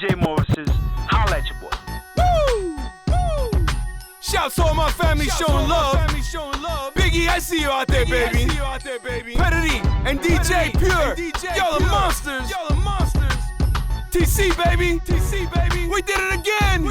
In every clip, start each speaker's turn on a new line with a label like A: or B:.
A: DJ Morris's Holla at Your Boy.
B: Woo! Woo! Shouts to all my family showing love. Biggie, I see you out there, baby. Petty and DJ Pure. Y'all are monsters. TC, baby. We did it again.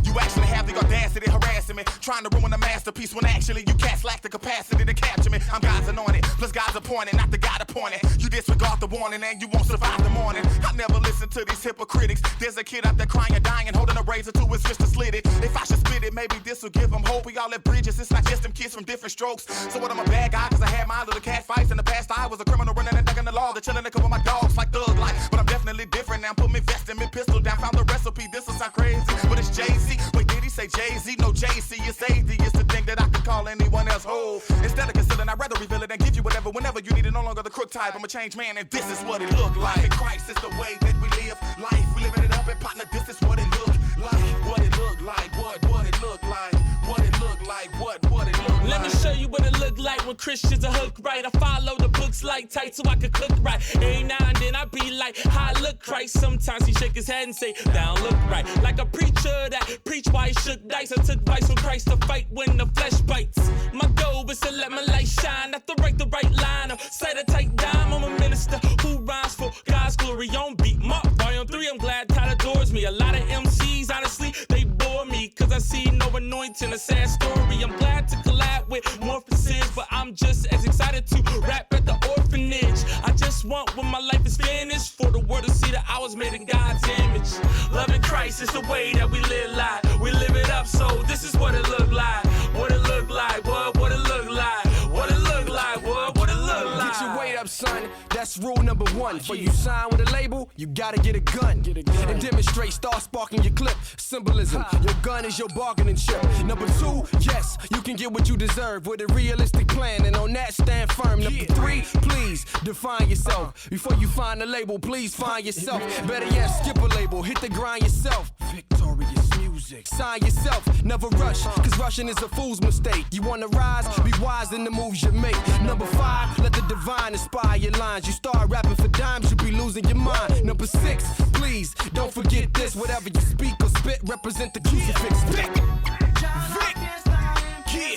C: You actually have the audacity harassing me, trying to ruin a masterpiece when actually you cats lack the capacity to capture me. I'm God's anointed, plus God's appointed, not the God appointed. You disregard the warning and you won't survive the morning. I never listen to these hypocritics. There's a kid out there crying, dying, holding a razor to his wrist to slit it. If I should spit it, maybe this will give him hope. We all at bridges, it's not just them kids from different strokes. So what, I'm a bad guy cause I had my little cat fights. In the past I was a criminal running and ducking the law, the chilling a couple of my dogs like thug life. But I'm definitely different now, put me vest in me pistol down, found the recipe. This will sound crazy, but it's Jay-Z. Wait, did he say Jay-Z? No, Jay-Z, it's atheist to think that I could call anyone else whole. Instead of concealing, I'd rather reveal it and give you whatever, whenever you need it. No longer the crook type, I'm a changed man, and this is what it look like. In Christ is the way that we live life. We living it up, and partner, this is what it look like. What it look like, what it look like, what it look like, what it look like.
D: Let me show you what it look like when Christians are hook right. I follow the books like tight so I can cook right. Every now and then I be like, how I look Christ. Sometimes he shake his head and say, that don't look right. Like a preacher that preach while he shook dice. I took advice from Christ to fight when the flesh bites. My goal is to let my light shine, not to write the right line or set a tight dime. I'm a minister who rhymes for God's glory on beat. Mark Volume 3, I'm glad God adores me. A lot of MCs, honestly, they bore me, cause I see no anointing, a sad story. I'm glad to collab with Morphosis, but I'm just as excited to rap at the orphanage. I just want when my life is finished for the world to see that I was made in God's image. Loving Christ is the way that we live life. We live it up, so this is what it look like. What it look like, what it look like. What it look like, what it look like.
B: Get your weight up, son. That's rule number one. For you sign with a label, you gotta get a gun. And demonstrate, start sparking your clip. Symbolism, your gun is your bargaining chip. Number two, yes, you can get what you deserve with a realistic plan, and on that stand firm. Number three, please define yourself. Before you find a label, please find yourself. Better yet, skip a label, hit the grind yourself. Victorious music. Sign yourself, never rush, cause rushing is a fool's mistake. You wanna rise, be wise in the moves you make. Number five, let the divine inspire your lines. You start rapping for dimes, you be losing your mind. Number six, please, don't forget this. Whatever you speak or spit, represent the crucifix. Vic,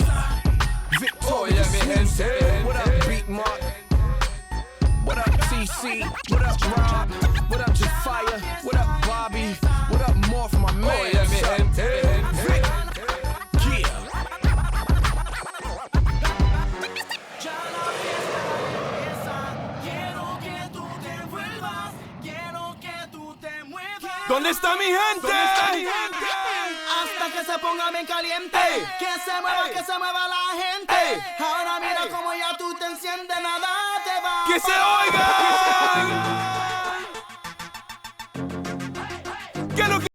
B: yeah. Victorious music. What up, Beat Mark? What up, TC? What up, Rob? What up, Jafire? What up, Bobby? What up, Morph, my man? Vic, yeah. ¿Dónde está mi gente?
E: Hasta que se ponga bien caliente. Ey. Que se mueva la gente. Ey. Ahora mira como ya tú te enciendes, nada te va.
B: Que se oiga.